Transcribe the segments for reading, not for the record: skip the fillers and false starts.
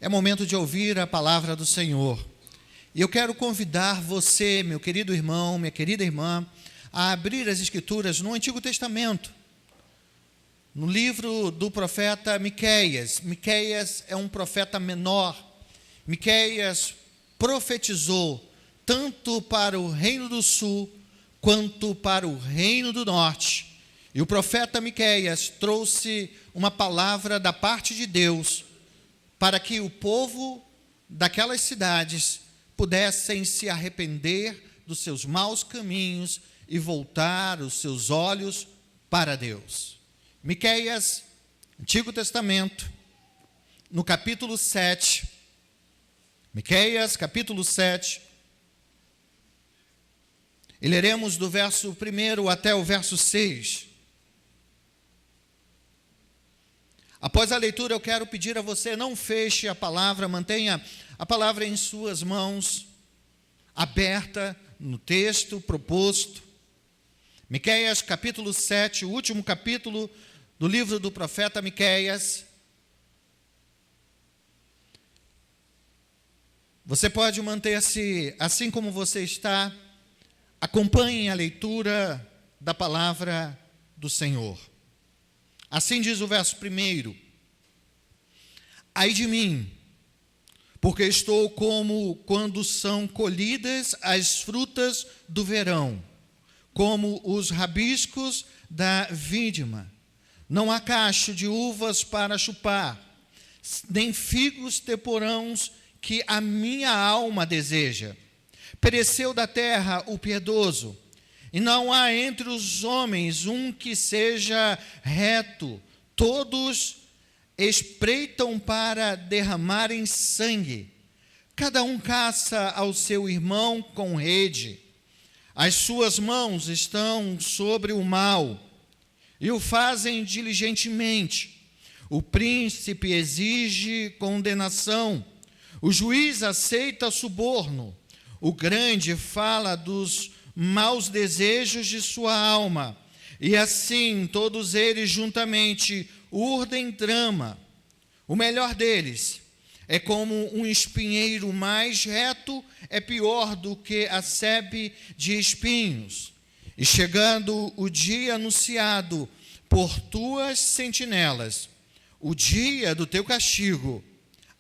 É momento de ouvir a palavra do Senhor. E eu quero convidar você, meu querido irmão, minha querida irmã, a abrir as Escrituras no Antigo Testamento, no livro do profeta Miqueias. Miqueias é um profeta menor. Miqueias profetizou tanto para o reino do sul quanto para o reino do norte. E o profeta Miqueias trouxe uma palavra da parte de Deus para que o povo daquelas cidades pudessem se arrepender dos seus maus caminhos e voltar os seus olhos para Deus. Miqueias, Antigo Testamento, no capítulo 7. Miqueias, capítulo 7. E leremos do verso 1 até o verso 6. Após a leitura, eu quero pedir a você, não feche a palavra, mantenha a palavra em suas mãos, aberta no texto proposto. Miqueias, capítulo 7, o último capítulo do livro do profeta Miqueias. Você pode manter-se assim como você está. Acompanhe a leitura da palavra do Senhor. Assim diz o verso 1. Ai de mim, porque estou como quando são colhidas as frutas do verão, como os rabiscos da vindima. Não há cacho de uvas para chupar, nem figos temporãos que a minha alma deseja. Pereceu da terra o piedoso, e não há entre os homens um que seja reto. Todos espreitam para derramarem sangue. Cada um caça ao seu irmão com rede. As suas mãos estão sobre o mal, e o fazem diligentemente. O príncipe exige condenação. O juiz aceita suborno. O grande fala dos maus desejos de sua alma, e assim todos eles juntamente urdem trama. O melhor deles é como um espinheiro, mais reto é pior do que a sebe de espinhos. E chegando o dia anunciado por tuas sentinelas, o dia do teu castigo,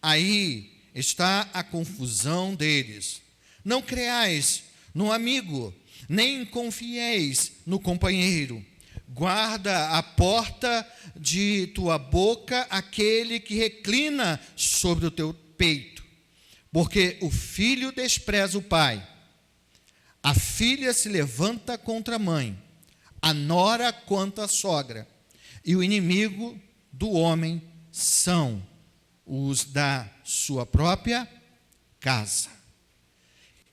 aí está a confusão deles. Não creais no amigo, nem confieis no companheiro. Guarda a porta de tua boca aquele que reclina sobre o teu peito, porque o filho despreza o pai, a filha se levanta contra a mãe, a nora contra a sogra, e o inimigo do homem são os da sua própria casa.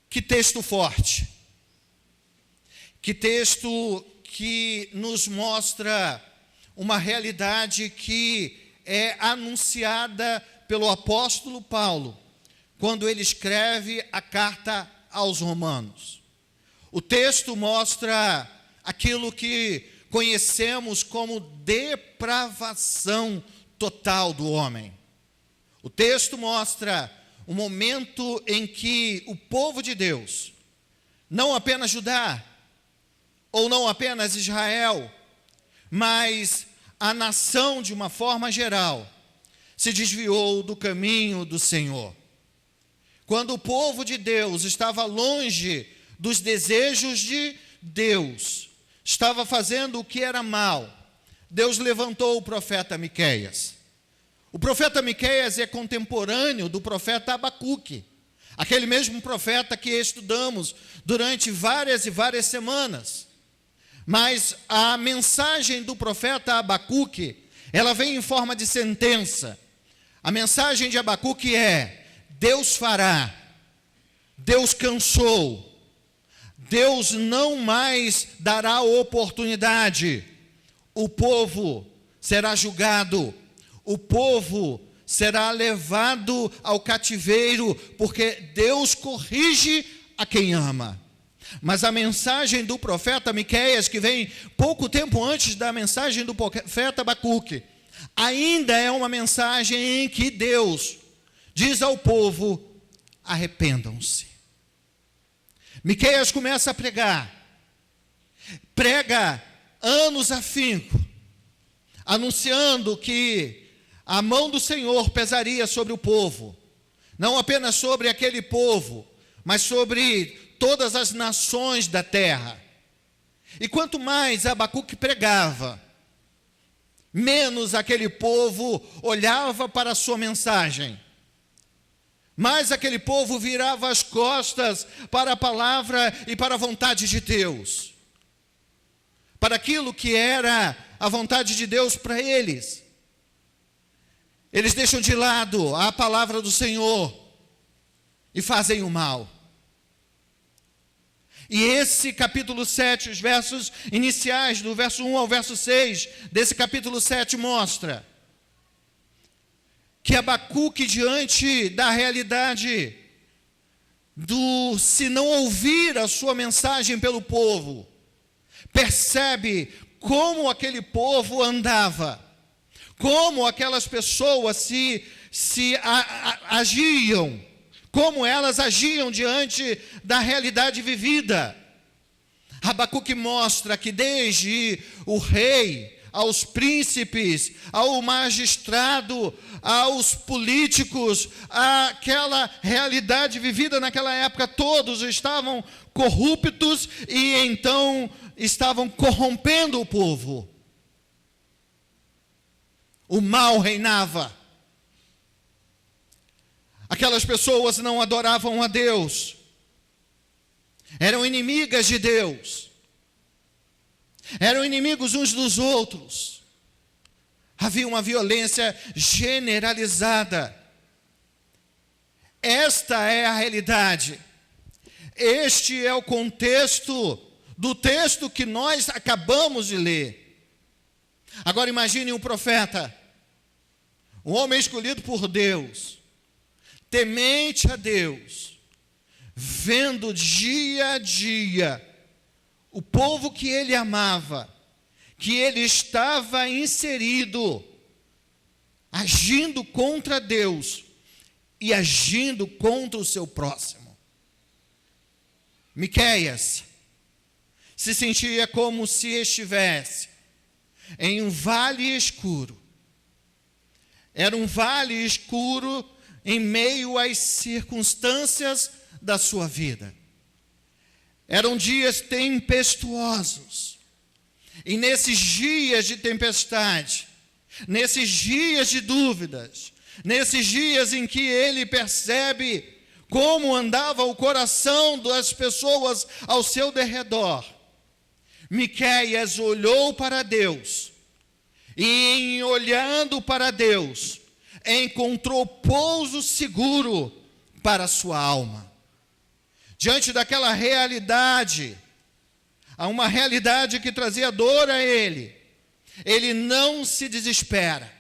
Que texto forte! Que texto que nos mostra uma realidade que é anunciada pelo apóstolo Paulo, quando ele escreve a carta aos Romanos. O texto mostra aquilo que conhecemos como depravação total do homem. O texto mostra o momento em que o povo de Deus, não apenas Judá, ou não apenas Israel, mas a nação de uma forma geral, se desviou do caminho do Senhor. Quando o povo de Deus estava longe dos desejos de Deus, estava fazendo o que era mal, Deus levantou o profeta Miqueias. O profeta Miqueias é contemporâneo do profeta Abacuque, aquele mesmo profeta que estudamos durante várias e várias semanas. Mas a mensagem do profeta Abacuque, ela vem em forma de sentença. A mensagem de Abacuque é: Deus fará, Deus cansou, Deus não mais dará oportunidade, o povo será julgado, o povo será levado ao cativeiro, porque Deus corrige a quem ama. Mas a mensagem do profeta Miqueias, que vem pouco tempo antes da mensagem do profeta Abacuque, ainda é uma mensagem em que Deus, diz ao povo: arrependam-se. Miqueias começa a pregar, prega anos afinco, anunciando que a mão do Senhor pesaria sobre o povo, não apenas sobre aquele povo, mas sobre todas as nações da terra. E quanto mais Abacuque pregava, menos aquele povo olhava para a sua mensagem, mais aquele povo virava as costas para a palavra e para a vontade de Deus, para aquilo que era a vontade de Deus para eles. Eles deixam de lado a palavra do Senhor e fazem o mal. E esse capítulo 7, os versos iniciais, do verso 1 ao verso 6, desse capítulo 7 mostra que Abacuque, diante da realidade se não ouvir a sua mensagem pelo povo, percebe como aquele povo andava, como aquelas pessoas agiam, como elas agiam diante da realidade vivida. Abacuque mostra que desde o rei, aos príncipes, ao magistrado, aos políticos, aquela realidade vivida naquela época, todos estavam corruptos e então estavam corrompendo o povo. O mal reinava. Aquelas pessoas não adoravam a Deus, eram inimigas de Deus, eram inimigos uns dos outros. Havia uma violência generalizada. Esta é a realidade. Este é o contexto do texto que nós acabamos de ler. Agora imagine um profeta, um homem escolhido por Deus, temente a Deus, vendo dia a dia o povo que ele amava, que ele estava inserido, agindo contra Deus e agindo contra o seu próximo. Miqueias se sentia como se estivesse em um vale escuro. Era um vale escuro em meio às circunstâncias da sua vida. Eram dias tempestuosos. E nesses dias de tempestade, nesses dias de dúvidas, nesses dias em que ele percebe como andava o coração das pessoas ao seu derredor, Miqueias olhou para Deus, e em olhando para Deus, encontrou pouso seguro para a sua alma. Diante daquela realidade, a uma realidade que trazia dor a ele não se desespera.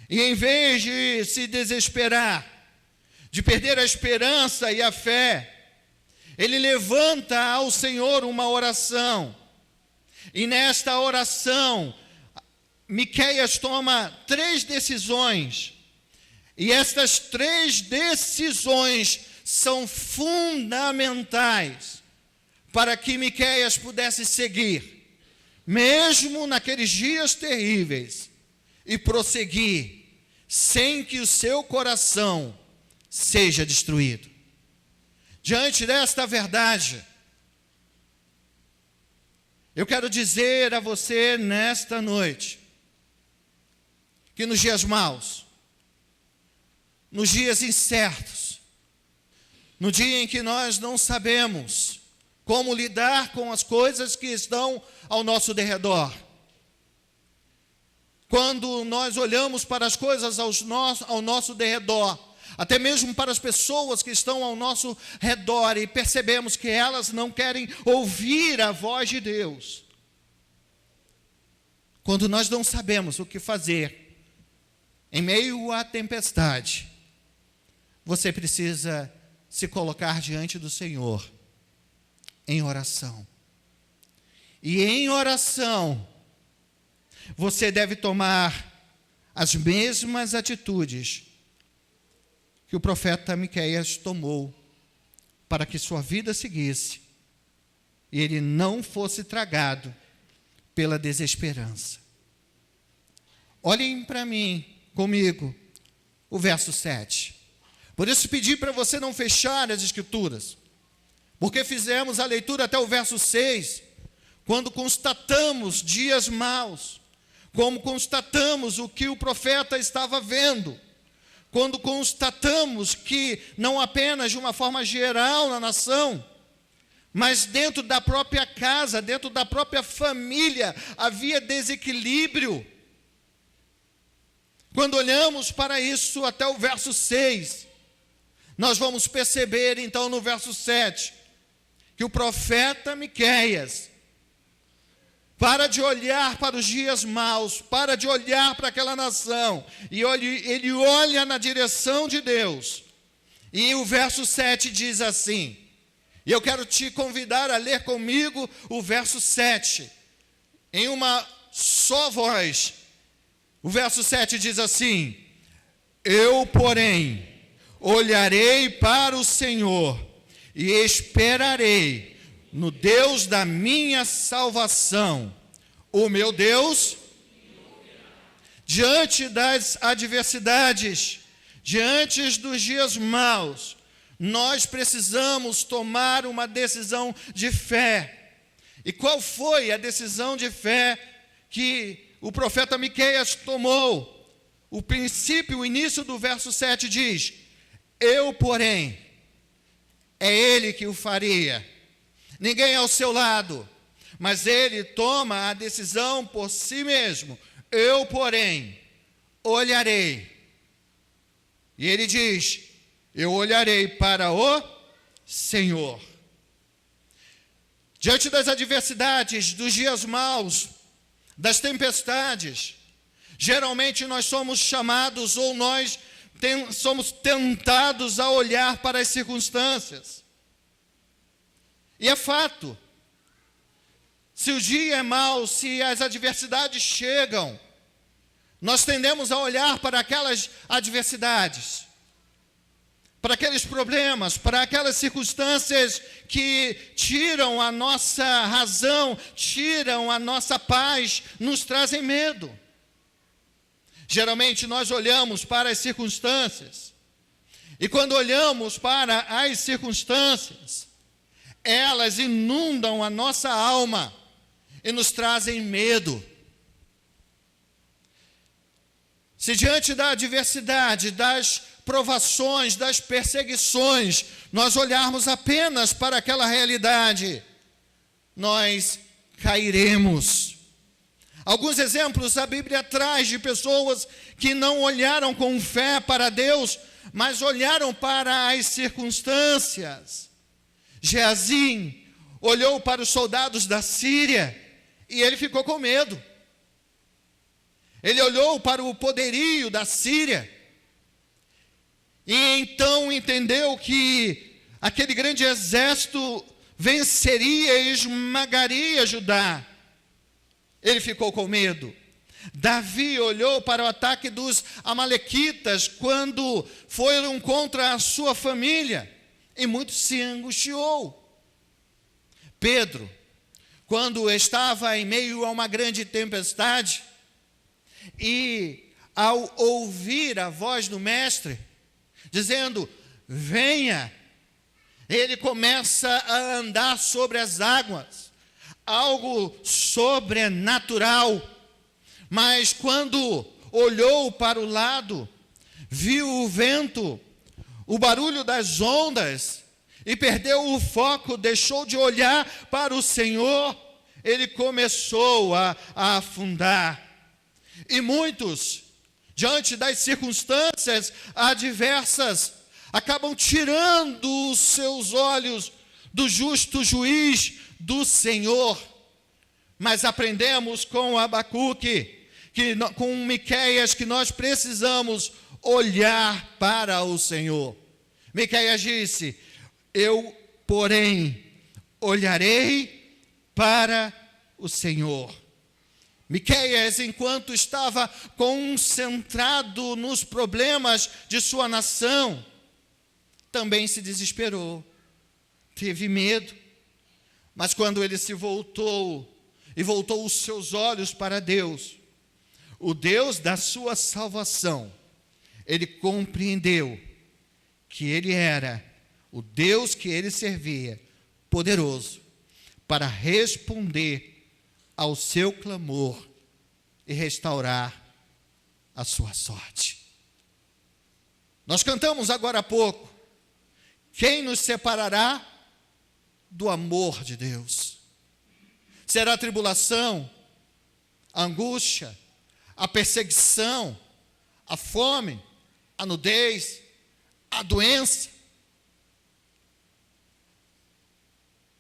E em vez de se desesperar, de perder a esperança e a fé, ele levanta ao Senhor uma oração. E nesta oração, Miqueias toma 3 decisões. E estas 3 decisões são fundamentais para que Miqueias pudesse seguir, mesmo naqueles dias terríveis, e prosseguir, sem que o seu coração seja destruído. Diante desta verdade, eu quero dizer a você nesta noite, que nos dias maus, nos dias incertos, no dia em que nós não sabemos como lidar com as coisas que estão ao nosso derredor, quando nós olhamos para as coisas ao nosso derredor, até mesmo para as pessoas que estão ao nosso redor, e percebemos que elas não querem ouvir a voz de Deus, quando nós não sabemos o que fazer em meio à tempestade, você precisa se colocar diante do Senhor em oração. E em oração, você deve tomar as mesmas atitudes que o profeta Miqueias tomou para que sua vida seguisse e ele não fosse tragado pela desesperança. Olhem para mim, comigo, o verso 7. Por isso pedi para você não fechar as Escrituras, porque fizemos a leitura até o verso 6, quando constatamos dias maus, como constatamos o que o profeta estava vendo, quando constatamos que não apenas de uma forma geral na nação, mas dentro da própria casa, dentro da própria família, havia desequilíbrio. Quando olhamos para isso até o verso 6, nós vamos perceber então no verso 7, que o profeta Miqueias para de olhar para os dias maus, para de olhar para aquela nação, e ele olha na direção de Deus. E o verso 7 diz assim, e eu quero te convidar a ler comigo o verso 7, em uma só voz. O verso 7 diz assim: eu, porém, olharei para o Senhor e esperarei no Deus da minha salvação. O meu Deus, diante das adversidades, diante dos dias maus, nós precisamos tomar uma decisão de fé. E qual foi a decisão de fé que o profeta Miqueias tomou? O princípio, o início do verso 7 diz: eu, porém, é ele que o faria, ninguém ao seu lado, mas ele toma a decisão por si mesmo. Eu, porém, olharei. E ele diz: eu olharei para o Senhor. Diante das adversidades, dos dias maus, das tempestades, geralmente nós somos chamados ou nós somos tentados a olhar para as circunstâncias. E é fato, se o dia é mau, se as adversidades chegam, nós tendemos a olhar para aquelas adversidades, para aqueles problemas, para aquelas circunstâncias que tiram a nossa razão, tiram a nossa paz, nos trazem medo. Geralmente nós olhamos para as circunstâncias, e quando olhamos para as circunstâncias, elas inundam a nossa alma e nos trazem medo. Se diante da adversidade, das provações, das perseguições, nós olharmos apenas para aquela realidade, nós cairemos. Alguns exemplos a Bíblia traz de pessoas que não olharam com fé para Deus, mas olharam para as circunstâncias. Geazim olhou para os soldados da Síria e ele ficou com medo. Ele olhou para o poderio da Síria e então entendeu que aquele grande exército venceria e esmagaria Judá. Ele ficou com medo. Davi olhou para o ataque dos amalequitas quando foram contra a sua família e muito se angustiou. Pedro, quando estava em meio a uma grande tempestade e ao ouvir a voz do mestre dizendo: venha, ele começa a andar sobre as águas, algo sobrenatural. Mas quando olhou para o lado, viu o vento, o barulho das ondas, e perdeu o foco, deixou de olhar para o Senhor, ele começou a afundar. E muitos, diante das circunstâncias adversas, acabam tirando os seus olhos do justo juiz do Senhor. Mas aprendemos com Abacuque, com Miqueias, que nós precisamos olhar para o Senhor. Miqueias disse: eu, porém, olharei para o Senhor. Miqueias, enquanto estava concentrado nos problemas de sua nação, também se desesperou, teve medo, mas quando ele se voltou e voltou os seus olhos para Deus, o Deus da sua salvação, ele compreendeu que ele era o Deus que ele servia, poderoso, para responder ao seu clamor e restaurar a sua sorte. Nós cantamos agora há pouco: quem nos separará do amor de Deus? Será a tribulação, a angústia, a perseguição, a fome, a nudez, a doença?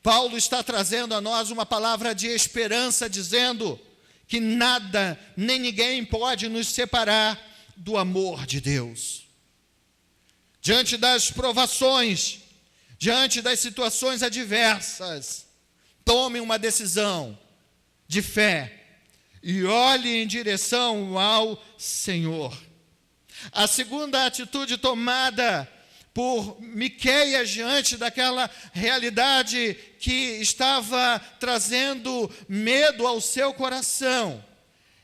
Paulo está trazendo a nós uma palavra de esperança, dizendo que nada, nem ninguém pode nos separar do amor de Deus. Diante das provações, diante das situações adversas, tome uma decisão de fé e olhe em direção ao Senhor. A segunda atitude tomada por Miqueias diante daquela realidade que estava trazendo medo ao seu coração,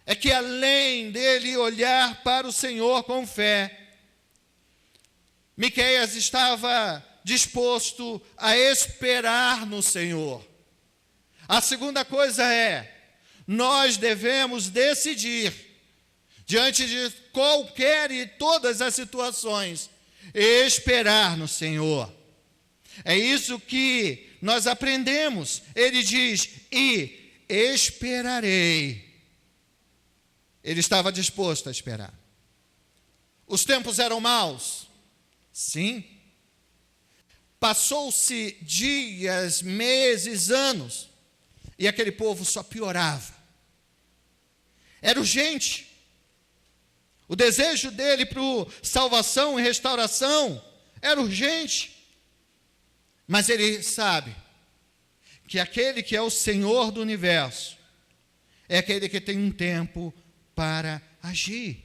é que além dele olhar para o Senhor com fé, Miqueias estava disposto a esperar no Senhor. A segunda coisa é, nós devemos decidir, diante de qualquer e todas as situações, esperar no Senhor. É isso que nós aprendemos. Ele diz: e esperarei. Ele estava disposto a esperar. Os tempos eram maus? Sim. Passou-se dias, meses, anos, e aquele povo só piorava. Era urgente. O desejo dele para salvação e restauração era urgente. Mas ele sabe que aquele que é o Senhor do universo é aquele que tem um tempo para agir.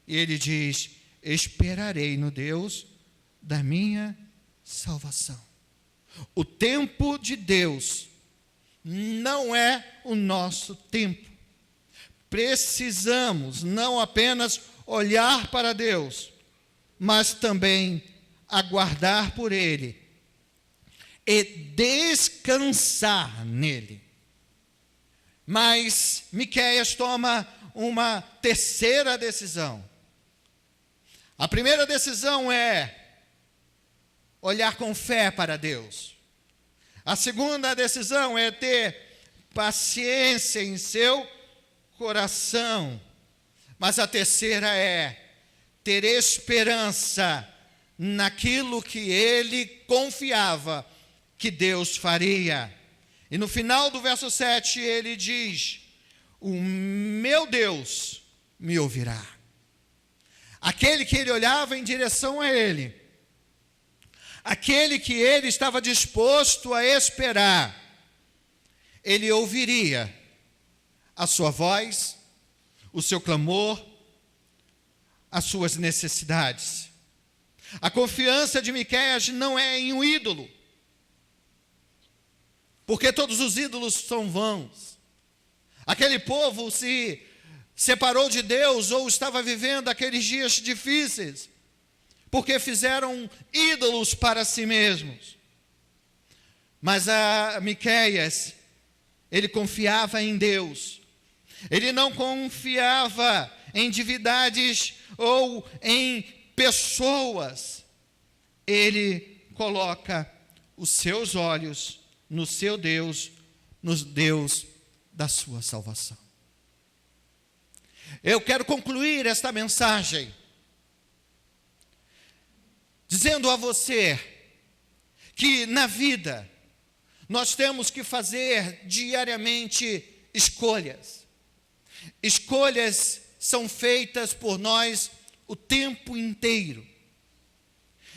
E ele diz: esperarei no Deus da minha salvação. O tempo de Deus não é o nosso tempo. Precisamos não apenas olhar para Deus, mas também aguardar por Ele e descansar nele. Mas Miqueias toma uma terceira decisão. A primeira decisão é olhar com fé para Deus. A segunda decisão é ter paciência em seu coração. Mas a terceira é ter esperança naquilo que ele confiava que Deus faria. E no final do verso 7 ele diz: o meu Deus me ouvirá. Aquele que ele olhava em direção a ele, aquele que ele estava disposto a esperar, ele ouviria a sua voz, o seu clamor, as suas necessidades. A confiança de Miqueias não é em um ídolo, porque todos os ídolos são vãos. Aquele povo se separou de Deus ou estava vivendo aqueles dias difíceis, porque fizeram ídolos para si mesmos. Mas a Miqueias, ele confiava em Deus. Ele não confiava em divindades ou em pessoas. Ele coloca os seus olhos no seu Deus, no Deus da sua salvação. Eu quero concluir esta mensagem dizendo a você que na vida nós temos que fazer diariamente escolhas. Escolhas são feitas por nós o tempo inteiro.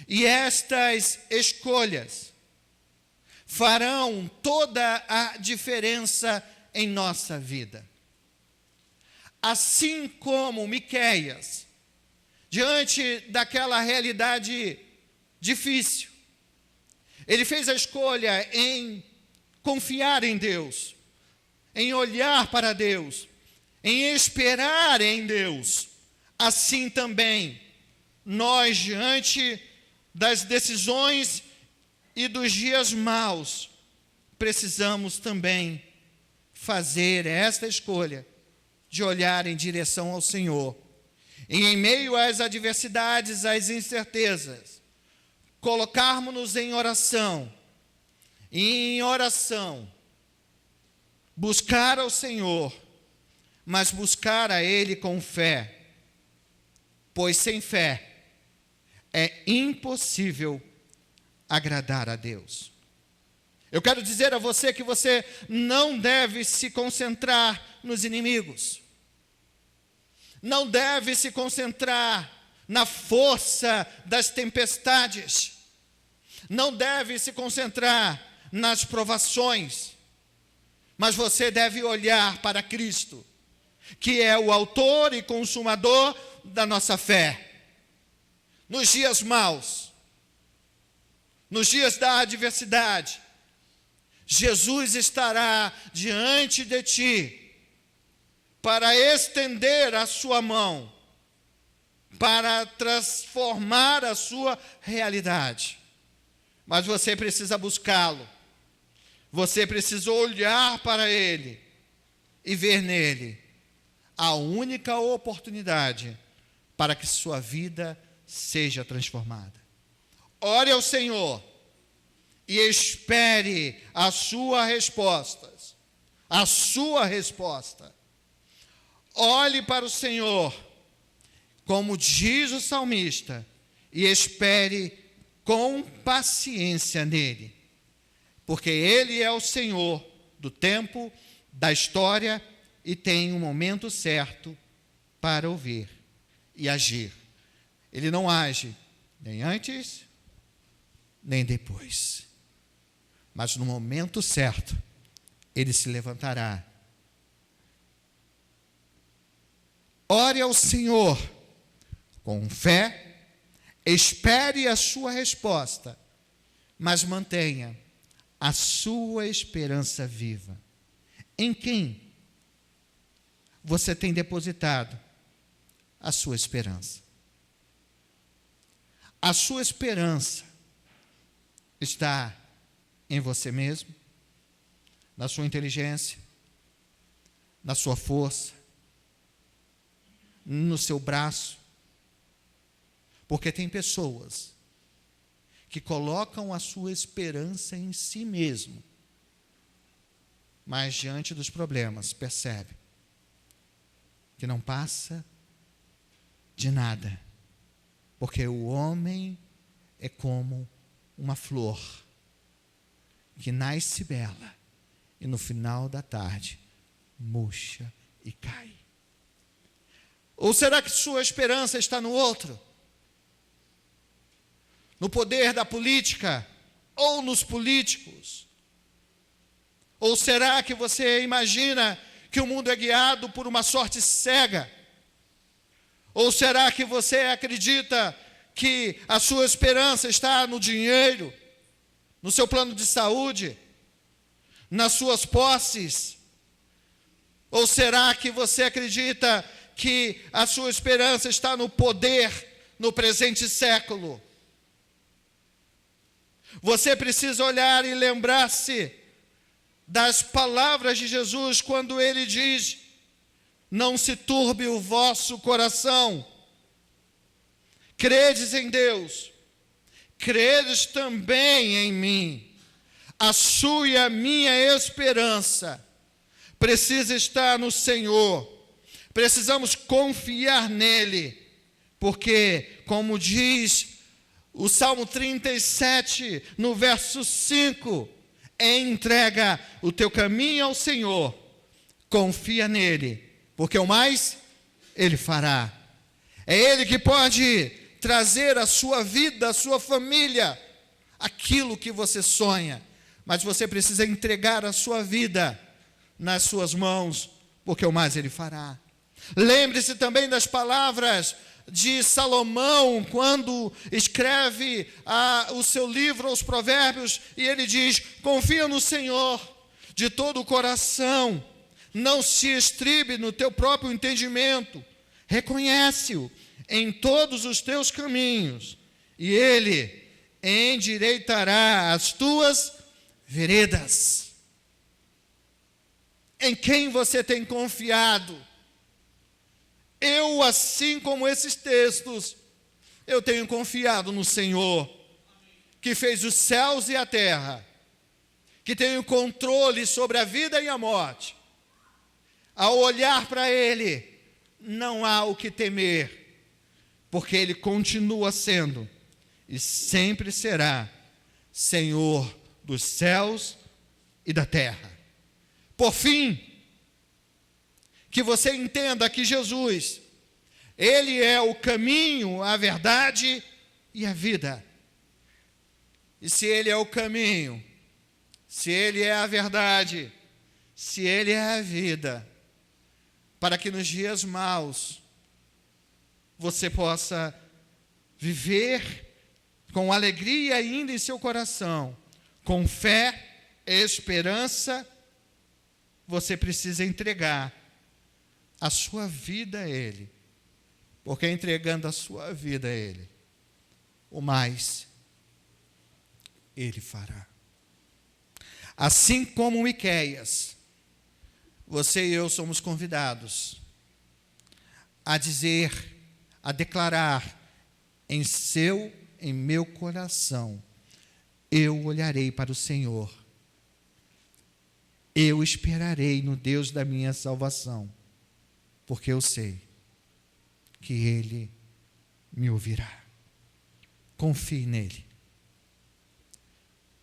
E estas escolhas farão toda a diferença em nossa vida. Assim como Miqueias, diante daquela realidade difícil, Ele fez a escolha em confiar em Deus, em olhar para Deus, em esperar em Deus. Assim também, nós, diante das decisões e dos dias maus, precisamos também fazer esta escolha de olhar em direção ao Senhor. E em meio às adversidades, às incertezas, colocarmos-nos em oração, e em oração, buscar ao Senhor, mas buscar a Ele com fé, pois sem fé é impossível agradar a Deus. Eu quero dizer a você que você não deve se concentrar nos inimigos, não deve se concentrar na força das tempestades, não deve se concentrar nas provações, mas você deve olhar para Cristo, que é o autor e consumador da nossa fé. Nos dias maus, nos dias da adversidade, Jesus estará diante de ti para estender a sua mão, para transformar a sua realidade. Mas você precisa buscá-lo, você precisa olhar para Ele e ver nele a única oportunidade para que sua vida seja transformada. Ore ao Senhor e espere a sua resposta. A sua resposta. Olhe para o Senhor, como diz o salmista, e espere com paciência nele, porque Ele é o Senhor do tempo, da história, e tem um momento certo para ouvir e agir. Ele não age nem antes, nem depois, mas no momento certo, Ele se levantará. Ore ao Senhor com fé, espere a sua resposta, mas mantenha a sua esperança viva. Em quem você tem depositado a sua esperança? A sua esperança está em você mesmo, na sua inteligência, na sua força, no seu braço? Porque tem pessoas que colocam a sua esperança em si mesmo, mas diante dos problemas percebe que não passa de nada, porque o homem é como uma flor que nasce bela e no final da tarde murcha e cai. Ou será que sua esperança está no outro? No poder da política ou nos políticos? Ou será que você imagina que o mundo é guiado por uma sorte cega? Ou será que você acredita que a sua esperança está no dinheiro, no seu plano de saúde, nas suas posses? Ou será que você acredita que a sua esperança está no poder no presente século? Você precisa olhar e lembrar-se das palavras de Jesus quando Ele diz: não se turbe o vosso coração. Credes em Deus, credes também em mim. A sua e a minha esperança precisa estar no Senhor. Precisamos confiar nele, porque, como diz o Salmo 37, no verso 5, entrega o teu caminho ao Senhor, confia nele, porque o mais Ele fará. É Ele que pode trazer à sua vida, à sua família, aquilo que você sonha, mas você precisa entregar a sua vida nas suas mãos, porque o mais Ele fará. Lembre-se também das palavras de Salomão, quando escreve o seu livro, os Provérbios, e ele diz: confia no Senhor de todo o coração, não se estribe no teu próprio entendimento, reconhece-o em todos os teus caminhos, e Ele endireitará as tuas veredas. Em quem você tem confiado? Eu, assim como esses textos, eu tenho confiado no Senhor, que fez os céus e a terra, que tem o controle sobre a vida e a morte. Ao olhar para Ele, não há o que temer, porque Ele continua sendo e sempre será Senhor dos céus e da terra. Por fim, que você entenda que Jesus, Ele é o caminho, a verdade e a vida. E se Ele é o caminho, se Ele é a verdade, se Ele é a vida, para que nos dias maus você possa viver com alegria ainda em seu coração, com fé, esperança, você precisa entregar a sua vida a Ele, porque entregando a sua vida a Ele, o mais Ele fará. Assim como Miqueias, você e eu somos convidados a dizer, a declarar em meu coração, eu olharei para o Senhor, eu esperarei no Deus da minha salvação, porque eu sei que Ele me ouvirá. Confie nele,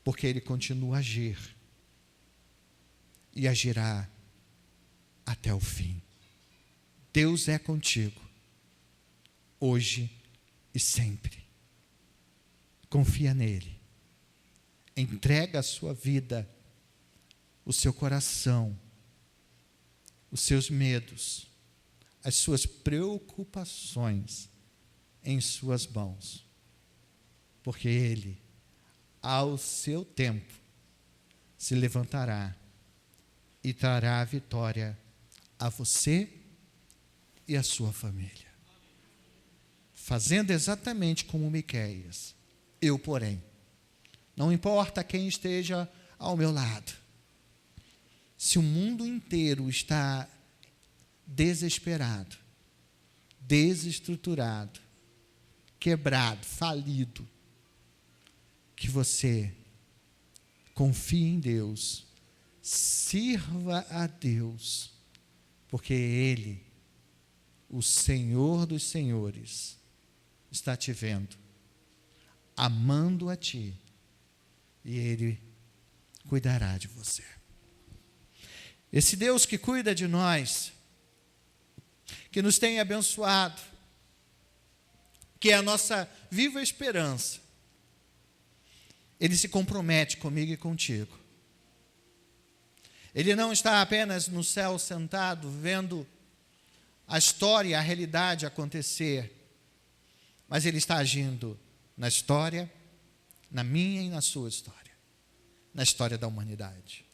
porque Ele continua a agir e agirá até o fim. Deus é contigo, hoje e sempre. Confia nele, entrega a sua vida, o seu coração, os seus medos, as suas preocupações em suas mãos, porque Ele, ao seu tempo, se levantará e trará a vitória a você e a sua família. Fazendo exatamente como Miqueias, eu, porém, não importa quem esteja ao meu lado, se o mundo inteiro está desesperado, desestruturado, quebrado, falido, que você confie em Deus, sirva a Deus, porque Ele, o Senhor dos senhores, está te vendo, amando a ti, e Ele cuidará de você. Esse Deus que cuida de nós, que nos tem abençoado, que é a nossa viva esperança, Ele se compromete comigo e contigo. Ele não está apenas no céu sentado, vendo a história, a realidade acontecer, mas Ele está agindo na história, na minha e na sua história, na história da humanidade.